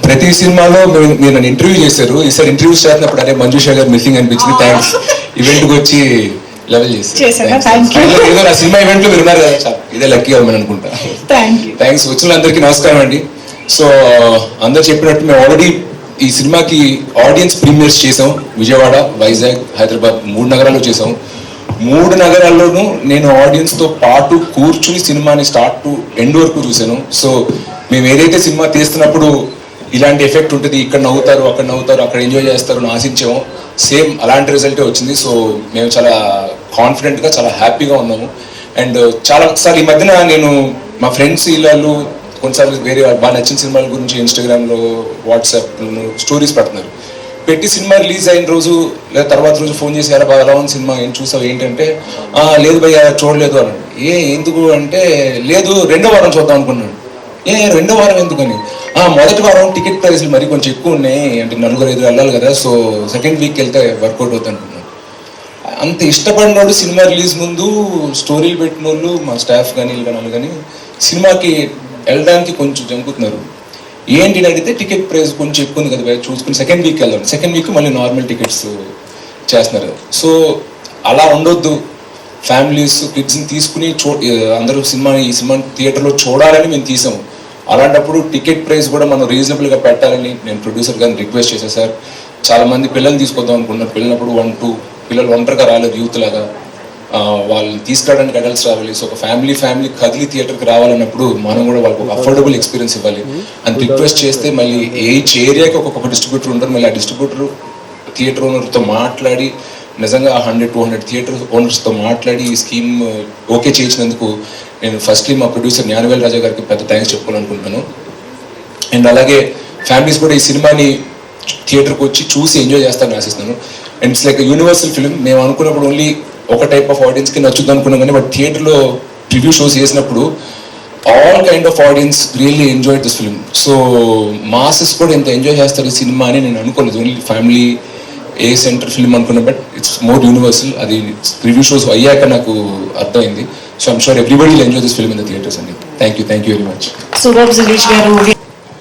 ప్రతి సినిమాలో మీరు నన్ను ఇంటర్వ్యూ చేశారు. ఈసారి ఇంటర్వ్యూస్ చేసినప్పుడు అదే మంజుషా గారు మిస్సింగ్ అనిపించింది. థ్యాంక్స్, ఈవెంట్కి వచ్చి లెవెల్ చేశారు. ఏదో నా సినిమా ఈవెంట్లో మీరు ఉన్నారు కదా, ఇదే లక్కీ అవ్వమని అనుకుంటా. థ్యాంక్స్. వచ్చిన అందరికీ నమస్కారం అండి. సో అందరు చెప్పినట్టు మేము ఆల్రెడీ ఈ సినిమాకి ఆడియన్స్ ప్రీమియర్స్ చేసాం. విజయవాడ, వైజాగ్, హైదరాబాద్ 3 నగరాల్లో చేసాం. 3 నగరాల్లోనూ నేను ఆడియన్స్తో పాటు కూర్చుని సినిమాని స్టార్ట్ టు ఎండ్ వరకు చూశాను. సో మేము ఏదైతే సినిమా తీస్తున్నప్పుడు ఇలాంటి ఎఫెక్ట్ ఉంటుంది, ఇక్కడ నవ్వుతారు, అక్కడ నవ్వుతారు, అక్కడ ఎంజాయ్ చేస్తారు అని ఆశించాము. సేమ్ అలాంటి రిజల్టే వచ్చింది. సో మేము చాలా కాన్ఫిడెంట్గా, చాలా హ్యాపీగా ఉన్నాము. అండ్ చాలాసార్లు ఈ మధ్యన నేను మా ఫ్రెండ్స్ ఇళ్ళు కొన్నిసార్లు వేరే బాగా నచ్చిన సినిమాల గురించి ఇన్స్టాగ్రామ్లో, వాట్సాప్లో స్టోరీస్ పెడుతున్నారు. పెట్టి సినిమా రిలీజ్ అయిన రోజు లేదా తర్వాత రోజు ఫోన్ చేసి ఎలా బాగా ఉంది సినిమా, ఏం చూసావు ఏంటంటే, లేదు భయ్యా చూడలేదు అన్నాడు. ఎందుకు అంటే, లేదు 2వ వారం చూద్దాం అనుకున్నాడు. 2వ వారం ఎందుకని, మొదటి వారం టికెట్ ప్రైస్లు మరి కొంచెం ఎక్కువ ఉన్నాయి, అంటే 4-5 వెళ్ళాలి కదా, సో సెకండ్ వీక్ వెళ్తే వర్కౌట్ అవుతుంది అనుకున్నాను. అంత ఇష్టపడినోడు సినిమా రిలీజ్ ముందు స్టోరీలు పెట్టిన వాళ్ళు మా స్టాఫ్ కానీ వీళ్ళు కానీ సినిమాకి వెళ్ళడానికి కొంచెం జంకుతున్నారు. ఏంటి అడిగితే టికెట్ ప్రైస్ కొంచెం ఎక్కువ ఉంది కదా భయ, చూసుకుని సెకండ్ వీక్ వెళ్దాం. సెకండ్ వీక్ మళ్ళీ నార్మల్ టికెట్స్ చేస్తున్నారు. సో అలా ఉండొద్దు. ఫ్యామిలీస్, కిడ్స్ని తీసుకుని అందరూ ఈ సినిమా థియేటర్లో చూడాలని మేము తీసాము. అలాంటప్పుడు టికెట్ ప్రైస్ కూడా మనం రీజనబుల్గా పెట్టాలని నేను ప్రొడ్యూసర్ గారిని రిక్వెస్ట్ చేశాను. సార్, చాలామంది పిల్లల్ని తీసుకొద్దాం అనుకున్నారు. పిల్లలప్పుడు 1-2 పిల్లలు ఒంటరిగా రాలేదు, యూత్ లాగా. వాళ్ళని తీసుకురావడానికి అడల్ట్స్ రావాలి. సో ఒక ఫ్యామిలీ కదిలి థియేటర్కి రావాలన్నప్పుడు మనం కూడా వాళ్ళకి ఒక అఫోర్డబుల్ ఎక్స్పీరియన్స్ ఇవ్వాలి అని రిక్వెస్ట్ చేస్తే, మళ్ళీ ఈచ్ ఏరియాకి ఒక్కొక్క డిస్ట్రిబ్యూటర్ ఉంటారు. మళ్ళీ ఆ డిస్ట్రిబ్యూటర్ థియేటర్ ఓనర్తో మాట్లాడి నిజంగా 100-200 థియేటర్ ఓనర్స్తో మాట్లాడి ఈ స్కీమ్ ఓకే చేయించినందుకు నేను ఫస్ట్లీ మా ప్రొడ్యూసర్ జ్ఞానవేల్ రాజా గారికి పెద్ద థ్యాంక్స్ చెప్పుకోవాలనుకుంటున్నాను. అండ్ అలాగే ఫ్యామిలీస్ కూడా ఈ సినిమాని థియేటర్కి వచ్చి చూసి ఎంజాయ్ చేస్తారని ఆశిస్తున్నాను. And it's like universal film. మేము అనుకున్నప్పుడు ఓన్లీ ఒక టైప్ ఆఫ్ ఆడియన్స్కి నచ్చుద్ది అనుకున్నాం, కానీ బట్ థియేటర్లో ప్రివ్యూ షోస్ చేసినప్పుడు all kind of audience really enjoy this film. So masses కూడా ఎంత ఎంజాయ్ చేస్తారు ఈ సినిమా అని నేను అనుకోలేదు. Only family A center film అనుకున్నా, బట్ ఇట్స్ మోర్ యూనివర్సల్. అది రివ్యూ షోస్ అయ్యాక నాకు అర్థమైంది. So I'm sure everybody will enjoy this film in the theatres అండి. Thank you very much.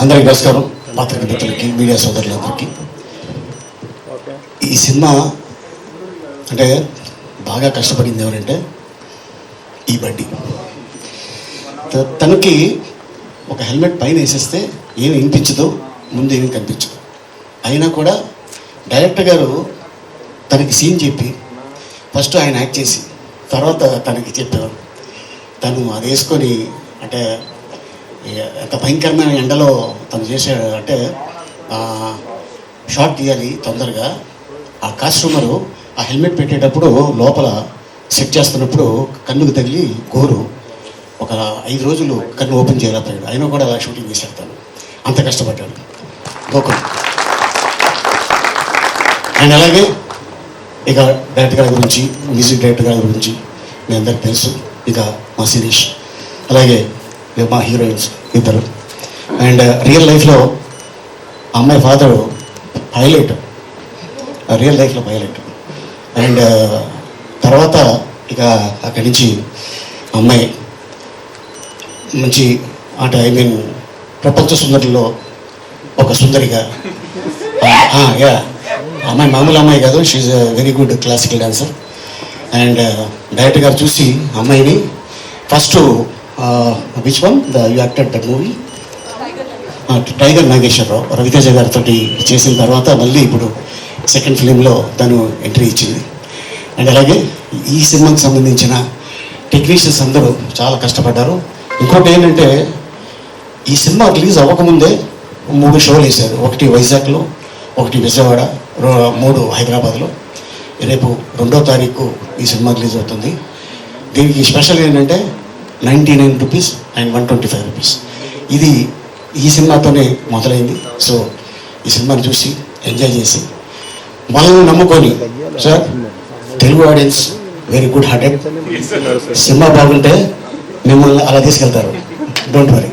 అందరికీ నమస్కారం. పాత్రిక మిత్రులకి, మీడియా సోదరులందరికీ. ఈ సినిమా అంటే బాగా కష్టపడింది ఎవరంటే ఈ బండి. తనకి ఒక హెల్మెట్ పైన వేసేస్తే ఏమి వినిపించదు, ముందు ఏమి కనిపించదు. అయినా కూడా డైరెక్టర్ గారు తనకి సీన్ చెప్పి ఫస్ట్ ఆయన యాక్ట్ చేసి తర్వాత తనకి చెప్పేవారు. తను అది వేసుకొని అంటే ఎంత భయంకరమైన ఎండలో తను చేసాడు అంటే, షాట్ తీయాలి తొందరగా. ఆ కాస్ట్యూమరు ఆ హెల్మెట్ పెట్టేటప్పుడు లోపల సెట్ చేస్తున్నప్పుడు కన్నుకు తగిలి గోరు ఒక 5 రోజులు కన్ను ఓపెన్ చేయలేకపోయాడు. అయినా కూడా అలా షూటింగ్ చేశాడు. తను అంత కష్టపడ్డాడు గోకుల్. అండ్ అలాగే ఇక డైరెక్టర్ గారి గురించి, మ్యూజిక్ డైరెక్టర్ గారి గురించి మీ అందరికి తెలుసు. ఇక మా శిరీష్, అలాగే మా హీరోయిన్స్ ఇద్దరు. అండ్ రియల్ లైఫ్లో అమ్మాయి ఫాదరు హైలైట్, రియల్ లైఫ్లో హైలైట్. అండ్ తర్వాత ఇక అక్కడి నుంచి అమ్మాయి మంచి అంటే ప్రపంచ సుందరిలో ఒక సుందరిగా. యా, అమ్మాయి మామూలు అమ్మాయి కాదు, she a very good classical dancer. And director గారు చూసి అమ్మాయిని first which one you acted that movie tiger Nageswara Rao, Raviteja గారితో చేసిన తర్వాత మళ్ళీ ఇప్పుడు సెకండ్ ఫిలింలో తను ఎంట్రీ ఇచ్చింది. అండ్ అలాగే ఈ సినిమాకి సంబంధించిన టెక్నీషియన్స్ అందరూ చాలా కష్టపడ్డారు. ఇంకోటి ఏంటంటే, ఈ సినిమా రిలీజ్ అవ్వకముందే 3 షోలు వేశారు. ఒకటి వైజాగ్లో, ఒకటి విజయవాడ, 3 హైదరాబాద్లో. రేపు 2వ తారీఖు ఈ సినిమా రిలీజ్ అవుతుంది. దీనికి స్పెషల్ ఏంటంటే 99 రూపీస్ అండ్ 125 రూపీస్. ఇది ఈ సినిమాతోనే మొదలైంది. సో ఈ సినిమాని చూసి ఎంజాయ్ చేసి మనల్ని నమ్ముకొని, sir Telugu audience very good hearted, cinema బాగుంటే మిమ్మల్ని అలా తీసుకెళ్తారు, don't worry.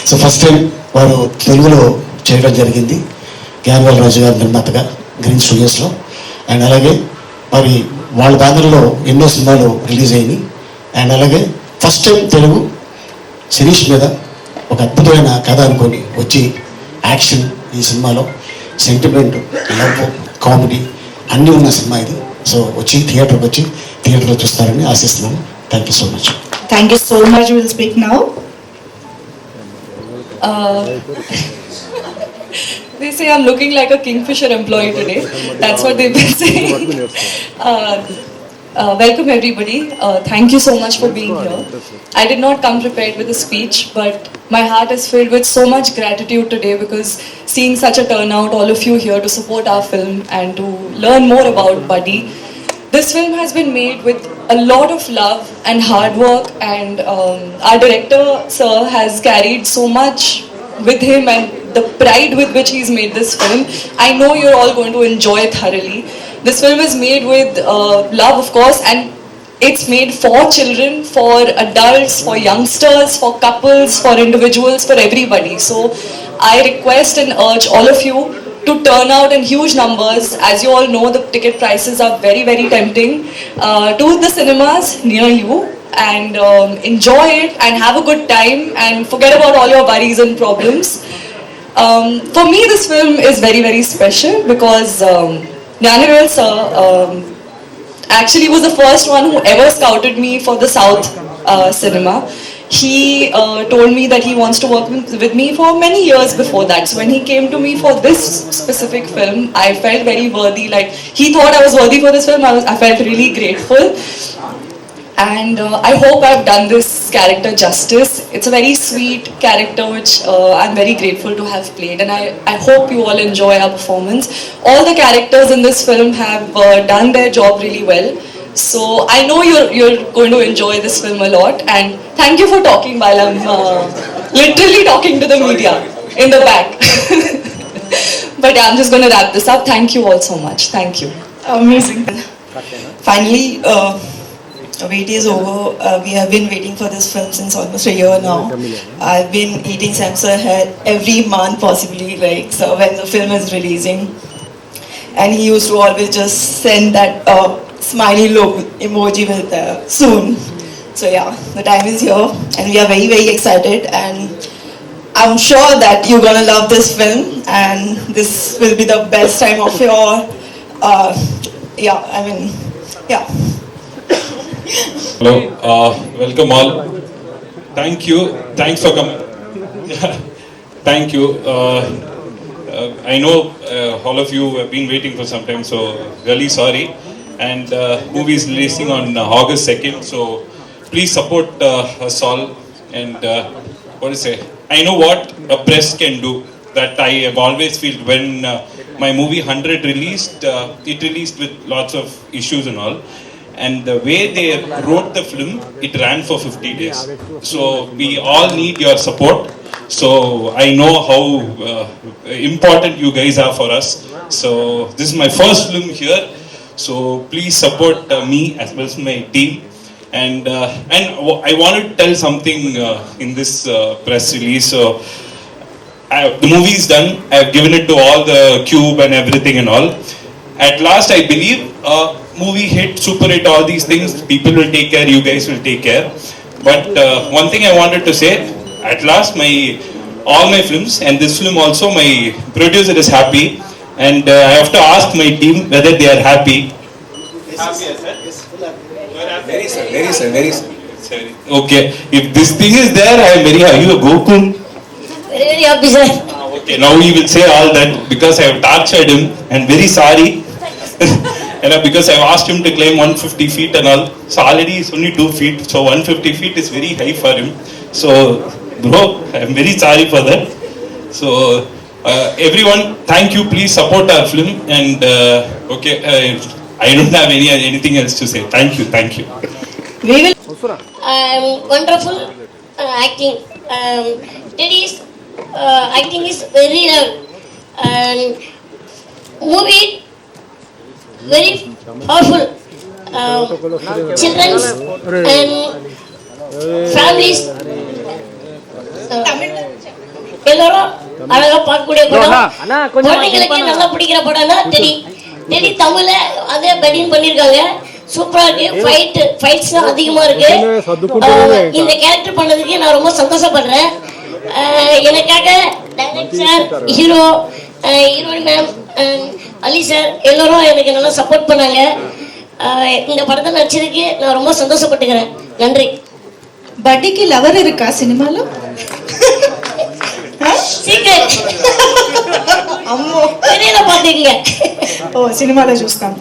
So first time వారు తెలుగులో చేయడం జరిగింది, జ్ఞానవేల్ రాజు గారి నిర్మాతగా గ్రీన్ స్టూడియోస్లో. అండ్ అలాగే మరి వాళ్ళ బ్యానర్లో ఎన్నో సినిమాలు రిలీజ్ అయినాయి. అండ్ అలాగే ఫస్ట్ టైం తెలుగు శిరీష్ మీద ఒక అద్భుతమైన కథ అనుకొని వచ్చి యాక్షన్, ఈ సినిమాలో సెంటిమెంట్, లవ్, కామెడీ అన్నీ ఉన్న సినిమా ఇది. సో వచ్చి థియేటర్లో చూస్తారని ఆశిస్తున్నాను. Thank you so much. Thank you so much. We'll speak now. They say I'm looking like a Kingfisher employee today. That's what they've been saying. Welcome everybody. Thank you so much for being here. I did not come prepared with a speech, but my heart is filled with so much gratitude today because seeing such a turnout, all of you here to support our film and to learn more about Buddy. This film has been made with a lot of love and hard work, and our director, sir, has carried so much with him and the pride with which he's made this film. I know you're all going to enjoy it thoroughly. This film is made with love, of course, and it's made for children, for adults, for youngsters, for couples, for individuals, for everybody. So I request and urge all of you to turn out in huge numbers. As you all know, the ticket prices are very, very tempting. To the cinemas near you and enjoy it and have a good time and forget about all your worries and problems. For me, this film is very, very special because Gnanivel sir actually was the first one who ever scouted me for the South cinema. He told me that he wants to work with me for many years before that. So when he came to me for this specific film, I felt very worthy. Like he thought I was worthy for this film. I felt really grateful. And I hope I've done this character justice. It's a very sweet character which I'm very grateful to have played, and I hope you all enjoy our performance. All the characters in this film have done their job really well. So I know you're going to enjoy this film a lot, and thank you for talking while I'm literally talking to the media in the back. But yeah, I'm just going to wrap this up. Thank you all so much. Thank you. Amazing. Finally, the wait is over. We have been waiting for this film since almost a year now. I've been eating Samsar head every month possibly, like so when the film is releasing. And he used to always just send that smiley look emoji with soon. So yeah, the time is here and we are very, very excited, and I'm sure that you're gonna love this film and this will be the best time of your yeah. Hello, welcome all. Thank you. Thanks for coming. Thank you. I know all of you have been waiting for some time, so really sorry. And movie is releasing on August 2nd, so please support us all. And what to say? I know what a press can do. That I have always felt when my movie 100 released. It released with lots of issues and all. And the way they wrote the film, it ran for 50 days. So we all need your support. So I know how important you guys are for us. So this is my first film here. So please support me as well as my team. And I want to tell something in this press release. So the movie is done. I have given it to all the cube and everything and all. At last, I believe movie hit, super hit, all these things, people will take care, you guys will take care. But one thing I wanted to say, at last all my films and this film also, my producer is happy, and I have to ask my team whether they are happy. Happy, sir? Very sir, very sir, very sir. Okay, if this thing is there, I am very happy. You go cool. Very, very happy, sir. Okay, now he will say all that because I have tortured him and very sorry. Because I've asked him to climb 150 feet and all. So already he's only 2 feet. So 150 feet is very high for him. So bro, I'm very sorry for that. So everyone, thank you. Please support our film. And okay, I don't have anything else to say. Thank you, thank you. We will. Wonderful acting. Teddy's acting is very well. And movie very powerful. Children's and families எல்லாரும் அழகா பார்க்கக்கூடிய படம். குழந்தைகளுக்கு நல்லா பிடிக்கிற படம்னா teddy தமிழ்ல அதே பெட்டிங் பண்ணிருக்காங்க. சூப்பரா இருக்கு. ஃபைட்ஸ் அதிகமா இருக்கு. இந்த கேரக்டர் பண்ணதுக்கு நான் ரொம்ப சந்தோஷப்படுறேன். எனக்காக டைரக்டர், ஹீரோ, ஹீரோயின் மேம், அலி சார் எல்லாரும் எனக்கு நல்லா சப்போர்ட் பண்ணாங்க. இந்த படத்தை நடிச்சதுக்கு நான் ரொம்ப சந்தோஷப்பட்டுக்கிறேன். நன்றி. బడ్డీకి లవర్ இருக்கா సినిమాలో? సీక్రెట్ అమ్మో, தெரியல பாத்தீங்க. ఓ సినిమాలో చూస్తాం.